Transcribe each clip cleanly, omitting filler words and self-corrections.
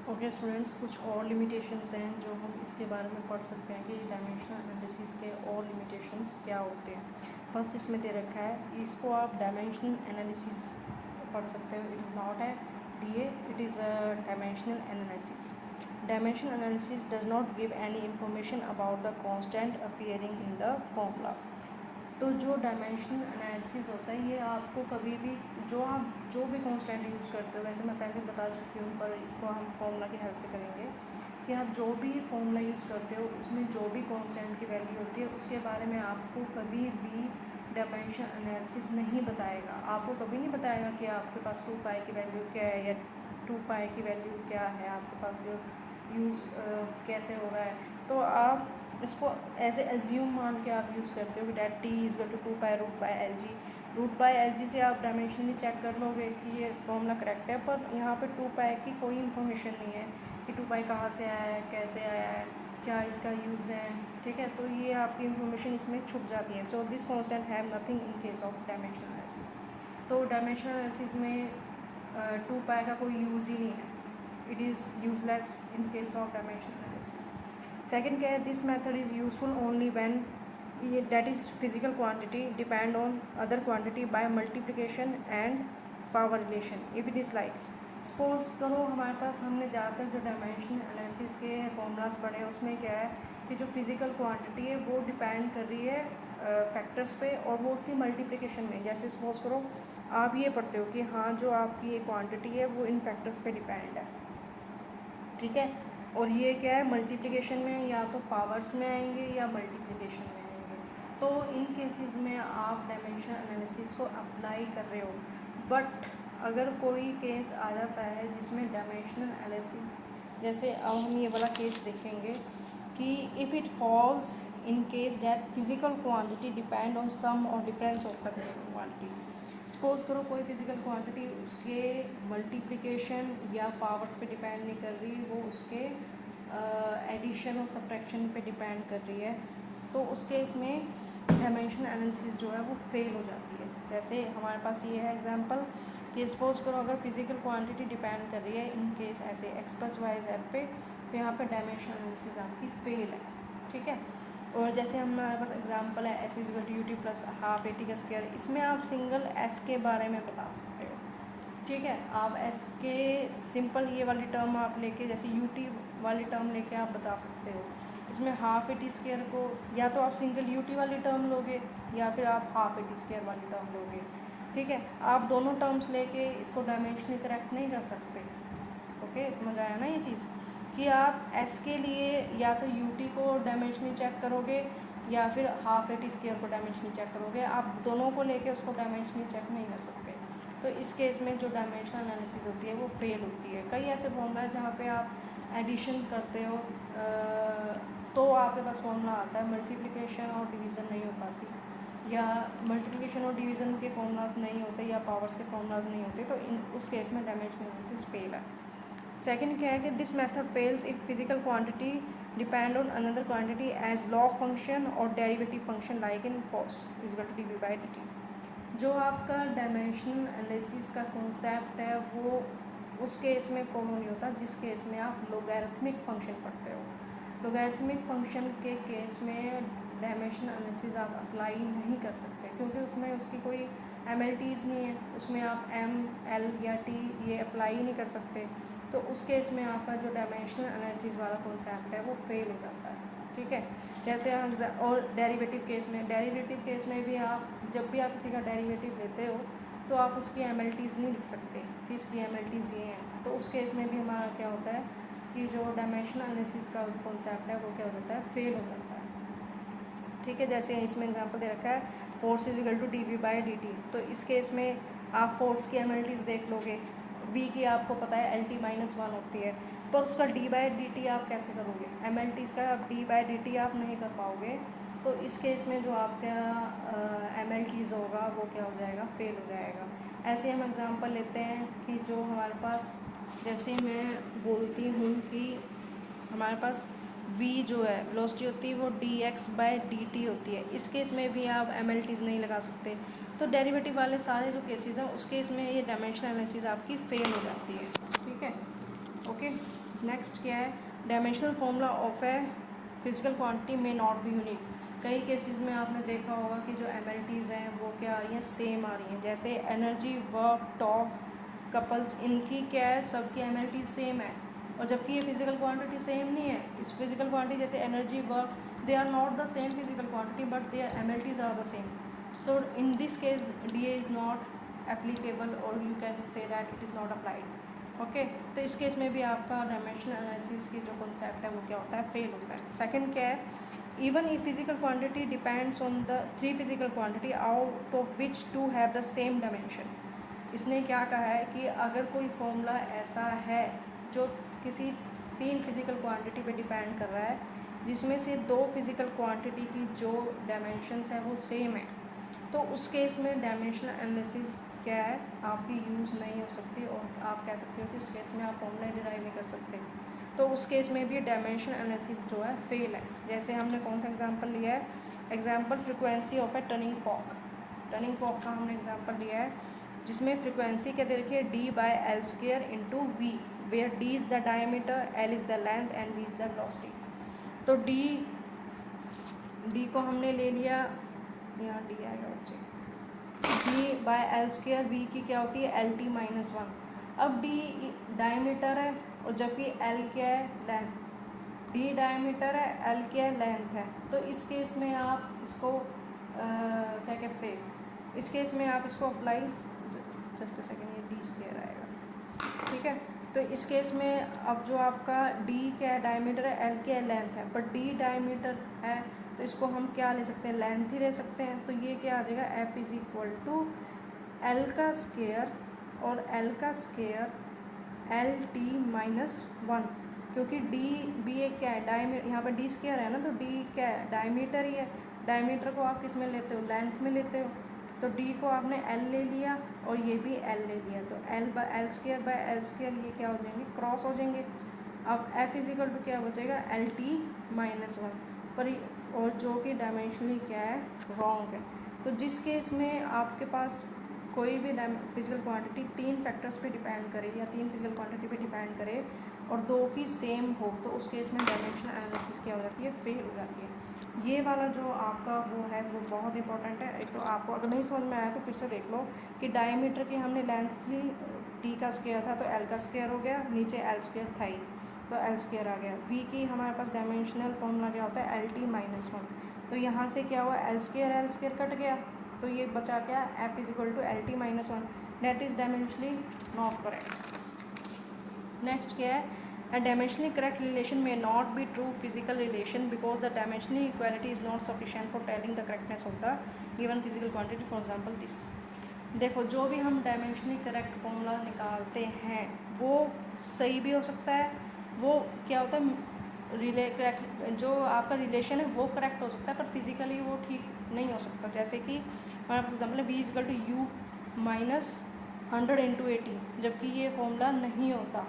Okay students, कुछ और limitations हैं जो हम इसके बारे में पढ़ सकते हैं कि डायमेंशनल एनालिसिस के और लिमिटेशंस क्या होते हैं। फर्स्ट इसमें दे रखा है, इसको आप डायमेंशनल एनालिसिस पढ़ सकते हो। It is not a DA, it is a dimensional analysis. Dimensional analysis does not give any information about the constant appearing in the formula. तो जो डायमेंशनल एनालिसिस होता है ये आपको कभी भी आप जो भी कांस्टेंट यूज़ करते हो, वैसे मैं पहले बता चुकी हूँ पर इसको हम फॉर्मूला की हेल्प से करेंगे कि आप जो भी फॉर्मूला यूज़ करते हो उसमें जो भी कांस्टेंट की वैल्यू होती है उसके बारे में आपको कभी भी डायमेंशनल एनालिसिस नहीं बताएगा। आपको कभी नहीं बताएगा कि आपके पास 2 पाई की वैल्यू क्या है या 2 पाई की वैल्यू क्या है, आपके पास यूज़ कैसे हो रहा है। तो आप इसको ऐसे एज्यूम मान के आप यूज़ करते हो कि that t is equal to 2 pi root by l g. Root by l g से आप डायमेंशनली चेक कर लोगे कि ये फॉर्मूला करेक्ट है, पर यहाँ पे 2 पाई की कोई इन्फॉर्मेशन नहीं है कि 2 पाई कहाँ से आया है, कैसे आया है, क्या इसका यूज़ है। ठीक है, तो ये आपकी इन्फॉर्मेशन इसमें छुप जाती है। So this constant have nothing in case of dimensional analysis. तो डायमेंशनल एनालिसिस में 2 पाई का कोई यूज़ ही नहीं है। It is useless in case of dimensional analysis. Second क्या है, this method is useful only when that is physical quantity depend on other quantity by multiplication and power relation. If it is like suppose करो हमारे पास हमने ज़्यादातर जो dimension analysis के formulas पढ़े हैं उसमें क्या है कि जो फिज़िकल क्वांटिटी है वो डिपेंड कर रही है फैक्टर्स पे और वो उसकी मल्टीप्लिकेशन में। जैसे सपोज करो आप ये पढ़ते हो कि हाँ जो आपकी ये क्वांटिटी है वो इन फैक्टर्स पे डिपेंड है, ठीक है, और ये क्या है मल्टीप्लिकेशन में या तो पावर्स में आएंगे या मल्टीप्लिकेशन में आएंगे। तो इन केसेस में आप डायमेंशनल एनालिसिस को अप्लाई कर रहे हो। बट अगर कोई केस आ जाता है जिसमें डायमेंशनल एनालिसिस, जैसे अब हम ये वाला केस देखेंगे कि if it falls in case that physical quantity depend on sum और difference of the quantity. Suppose करो कोई फिज़िकल क्वांटिटी उसके मल्टीप्लिकेशन या पावर्स पे डिपेंड नहीं कर रही, वो उसके एडिशन और सब्ट्रैक्शन पे डिपेंड कर रही है, तो उस केस में डायमेंशनल एनालिसिस जो है वो फेल हो जाती है। जैसे हमारे पास ये है एग्जांपल कि सपोज करो अगर फिज़िकल क्वांटिटी डिपेंड कर रही है इन केस ऐसे एक्स प्लस वाई जेड पे, तो यहाँ पे डायमेंशनल एनालिसिस आपकी फेल है, ठीक है। और जैसे हमारे पास एग्जांपल है s is equal to u t plus half a t का स्क्वायर, इसमें आप सिंगल एस के बारे में बता सकते हो, ठीक है। आप एस के सिंपल ये वाली टर्म आप लेके जैसे यू टी वाली टर्म लेके आप बता सकते हो। इसमें हाफ ए टी स्क्वायर को या तो आप सिंगल यू टी वाली टर्म लोगे या फिर आप हाफ ए टी स्क्वायर वाली टर्म लोगे, ठीक है। आप दोनों टर्म्स लेके इसको डायमेंशनली करेक्ट नहीं कर सकते। ओके, समझ आया ना ये चीज़ कि आप एस के लिए या तो यू टी को डायमेंशनली चेक करोगे या फिर हाफ ए टी स्क्वायर को डायमेंशनली चेक करोगे। आप दोनों को लेके उसको डायमेंशनली चेक नहीं कर सकते। तो इस केस में जो डायमेंशनल एनालिसिस होती है वो फेल होती है। कई ऐसे फॉर्मूला है जहाँ पे आप एडिशन करते हो तो आपके पास फॉर्मूला आता है, मल्टीप्लिकेशन और डिवीज़न नहीं हो पाती, या मल्टीप्लिकेशन और डिवीज़न के फॉर्मूलाज नहीं होते या पावर्स के फॉर्मूलाज नहीं होते, तो उस केस में डायमेंशनल एनालिसिस फेल है। सेकेंड क्या है कि this method fails if physical quantity depend on another quantity as log function और derivative function like in force is equal to d by d t. जो आपका डायमेंशनल एनालिसिस का concept है वो उस केस में फॉलो नहीं होता जिस केस में आप लोगैरिथमिक फंक्शन पढ़ते हो। लोगैरिथमिक फंक्शन के केस में डायमेंशनल एनालिसिस आप अप्लाई नहीं कर सकते क्योंकि उसमें उसकी कोई एमएलटीज़ नहीं है, उसमें आप एम एल या टी ये अप्लाई ही नहीं कर सकते। तो उस केस में आपका जो डायमेंशनल एनालिसिस वाला कॉन्सेप्ट है वो फेल हो जाता है, ठीक है। जैसे हम और डेरिवेटिव केस में भी आप जब भी आप किसी का डेरिवेटिव लेते हो तो आप उसकी एमएलटीज़ नहीं लिख सकते कि इसकी एमएलटीज़ ये हैं। तो उस केस में भी हमारा क्या होता है कि जो डायमेंशनल एनालिसिस का जो कॉन्सेप्ट है वो क्या हो जाता है, फेल हो जाता है, ठीक है। जैसे इसमें एग्जांपल दे रखा है force is equal to d v by d t, तो इस केस में आप फोर्स की एमएलटीज़ देख लोगे, वी की आपको पता है एल टी माइनस वन होती है, पर उसका डी बाई डी टी आप कैसे करोगे, एमएलटीज़ का आप डी बाई डी टी आप नहीं कर पाओगे। तो इस केस में जो आपका एमएलटीज़ होगा वो क्या हो जाएगा, फेल हो जाएगा। ऐसे हम एग्जांपल लेते हैं कि जो हमारे पास, जैसे मैं बोलती हूँ कि हमारे पास v जो है वेलोसिटी होती है वो dx बाय dt होती है, इस केस में भी आप एमएलटीज़ नहीं लगा सकते। तो डेरिवेटिव वाले सारे जो केसेस हैं उस केस में ये डायमेंशनल एनालिसिस आपकी फेल हो जाती है, ठीक है। ओके, नेक्स्ट क्या है, dimensional formula of a physical quantity में नॉट बी यूनिक। कई केसेस में आपने देखा होगा कि जो एमएलटीज़ हैं वो क्या आ रही हैं, सेम आ रही हैं। जैसे एनर्जी, वर्क, टॉर्क, कपल्स, इनकी क्या है, सबकी एमएलटी सेम है, और जबकि ये फिजिकल क्वांटिटी सेम नहीं है। इस फिजिकल क्वांटिटी जैसे energy, work, they are not the same physical quantity but their MLTs are the same. So in this case DA is not applicable और you can say that it is not applied. Okay, तो इस case में भी आपका dimensional analysis की जो concept है वो क्या होता है, फेल होता है। सेकंड क्या है, even if physical quantity depends on the three physical quantity out of which two have the same dimension। इसने क्या कहा है कि अगर कोई फॉर्मूला ऐसा है जो किसी तीन फिजिकल क्वांटिटी पे डिपेंड कर रहा है, जिसमें से दो फिजिकल क्वांटिटी की जो डायमेंशंस हैं वो सेम है, तो उस केस में डायमेंशनल एनालिसिस क्या है, आपकी यूज़ नहीं हो सकती, और आप कह सकते हो कि उस केस में आप फॉर्मूला डिराइव नहीं कर सकते। तो उस केस में भी डायमेंशनल एनालिसिस जो है फेल है। जैसे हमने कौन सा एग्जांपल लिया है, example frequency of a turning cock. Turning cock का हमने एग्जांपल लिया है, जिसमें फ्रीक्वेंसी क्या दे रखी है, d/l² इंटू वी, where d is the diameter, l is the length and v is the velocity. तो d को हमने ले लिया, यहाँ d आएगा बच्चे, d/l², v की क्या होती है, LT-1। अब d डायमीटर है और जबकि l क्या है, लेंथ। d डायमीटर है, l क्या है, लेंथ है। तो इस केस में आप इसको क्या कहते हैं, इस केस में आप इसको अप्लाई, जस्ट सेकेंड, ये d² आएगा, ठीक है। तो इस केस में अब जो आपका d क्या है, डायमीटर है, l क्या है, लेंथ है, बट d डायमीटर है तो इसको हम क्या ले सकते हैं, लेंथ ही ले सकते हैं। तो ये क्या आ जाएगा, F is equal to L का स्क्वायर और L का स्क्वायर LT-1, क्योंकि d एक क्या है, डायमीटर, यहाँ पर d² है ना, तो d क्या है, डायमीटर ही है। डायमीटर को आप किस में लेते हो, लेंथ में लेते हो। तो d को आपने L ले लिया और ये भी L ले लिया, तो L/L² ये क्या हो जाएंगे, क्रॉस हो जाएंगे। अब F इज इक्वल टू क्या बचेगा, LT-1 पर, और जो कि डायमेंशनली क्या है, रॉन्ग है। तो जिस केस में आपके पास कोई भी फिजिकल क्वांटिटी तीन फैक्टर्स पे डिपेंड करे या तीन फिजिकल क्वांटिटी पे डिपेंड करे और दो की सेम हो, तो उस केस में डायमेंशनल एनालिसिस क्या हो जाती है, फेल हो जाती है। ये वाला जो आपका वो है वो बहुत इंपॉर्टेंट है। एक तो आपको अगर नहीं समझ में आया तो फिर से देख लो कि डायमीटर की हमने लेंथ थी, d का स्क्वायर था तो l का स्क्वायर हो गया, नीचे l² था ही तो l² आ गया। v की हमारे पास डायमेंशनल फॉर्मूला क्या होता है, LT-1। तो यहाँ से क्या हुआ, l² कट गया, तो ये बचा क्या, F is equal to LT-1, that is dimensionally not correct. Next क्या है, a dimensionally correct relation may not be true physical relation because the dimensional equality is not sufficient for telling the correctness of the given physical quantity, for example this। देखो, जो भी हम dimensionally correct formula निकालते हैं वो सही भी हो सकता है, वो क्या होता है, जो आपका रिलेशन है वो करेक्ट हो सकता है, पर फिजिकली वो ठीक नहीं हो सकता। जैसे कि हमारे पास एग्जाम्पल है, v is equal to u minus 100 into 80, जबकि ये फॉर्मूला नहीं होता,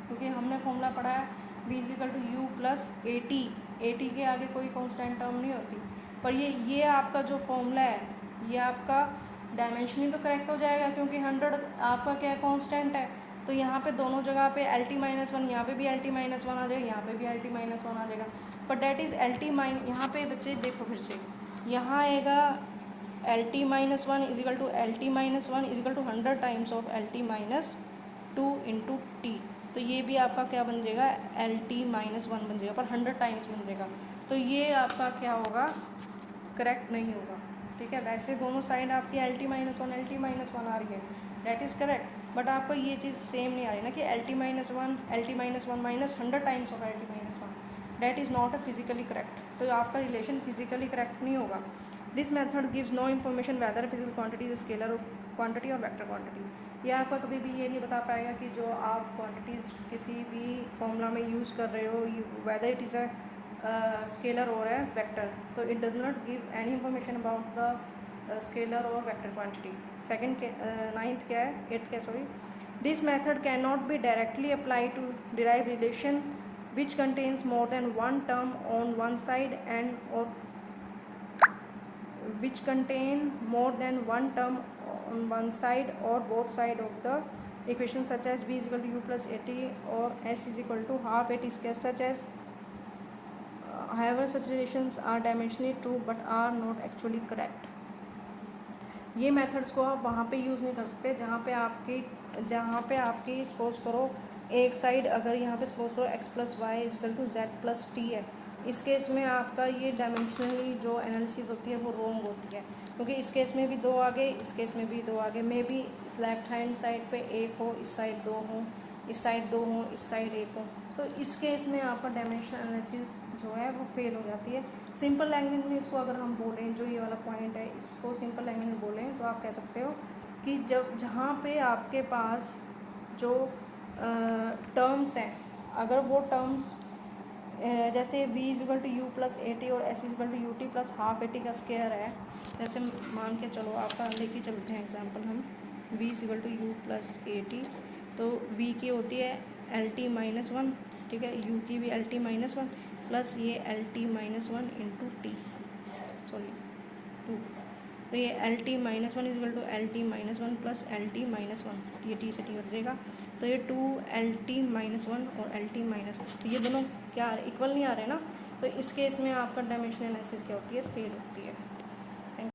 क्योंकि हमने फॉर्मूला पढ़ा है v is equal to u plus 80 के आगे कोई कांस्टेंट टर्म नहीं होती। पर ये आपका जो फॉर्मूला है ये आपका डायमेंशनली तो करेक्ट हो जाएगा, क्योंकि 100 आपका क्या है, कांस्टेंट है। तो यहाँ पे दोनों जगह पे LT-1, यहाँ पे भी LT-1 आ जाएगा, यहाँ पे भी LT-1 आ जाएगा, पर डेट इज़ यहाँ पे बच्चे देखो फिर से, यहाँ आएगा LT-1 is equal to LT-1 is equal to 100 times of LT-2 into t. तो ये भी आपका क्या बन जाएगा, LT-1 बन जाएगा, पर 100 टाइम्स बन जाएगा। तो ये आपका क्या होगा, करेक्ट नहीं होगा, ठीक है। वैसे दोनों साइड आपकी LT-1 आ रही है, डेट इज़ करेक्ट, बट आपको ये चीज़ सेम नहीं आ रही ना कि LT-1 minus 100 times of LT-1, that is not a physically correct. तो आपका रिलेशन फिजिकली करेक्ट नहीं होगा। This method gives no information whether physical quantity is scalar quantity और वेक्टर क्वांटिटी। ये आपका कभी भी ये नहीं बता पाएगा कि जो आप क्वांटिटीज़ किसी भी फॉर्मूला में यूज़ कर रहे हो whether it is a scalar और है वेक्टर। तो it does not give any information about the scalar और वेक्टर क्वांटिटी। सेकंड नाइन्थ क्या है, एट्थ क्या sorry, this method can not be directly apply to derive relation which contains more than one term on one side and or which contain more than one term on one side or both side of the equation such as b is equal to u plus a t और s is equal to half a t square such as however such relations are dimensionally true but are not actually correct। ये methods को आप वहाँ पे use नहीं कर सकते जहाँ पे आपकी सपोज करो एक साइड, अगर यहाँ पे सपोज करो x plus y is equal to z plus t है, इस केस में आपका ये डायमेंशनली जो एनालिसिस होती है वो रॉन्ग होती है, क्योंकि इस केस में भी दो आगे, इस केस में भी दो आगे, मे बी इस लेफ्ट हैंड साइड पे एक हो, इस साइड दो हो, इस साइड दो हो, इस साइड एक हो, तो इस केस में आपका डायमेंशनल एनालिसिस जो है वो फेल हो जाती है। सिंपल लैंग्वेज में इसको अगर हम बोलें, जो ये वाला पॉइंट है इसको सिंपल लैंग्वेज में बोलें तो आप कह सकते हो कि जहाँ पे आपके पास जो टर्म्स हैं, अगर वो टर्म्स जैसे v is equal to u plus a t और s is equal to u t plus half a t का स्क्वायर है, जैसे मान के चलो आपका लेके चलते हैं एग्जांपल हम, v is equal to u plus a t, तो v की होती है एल टी माइनस वन, ठीक है, u की भी L T minus one plus ये L T minus one into T, sorry two, तो ये L T minus one equal to L T minus one plus L T minus one, ये T से T cut जाएगा, तो ये two L T minus one और L T minus one, तो ये दोनों क्या आ रहे, इक्वल नहीं आ रहे ना, तो इस केस में आपका डायमेंशनल एनालिसिस क्या होती है, फेल होती है।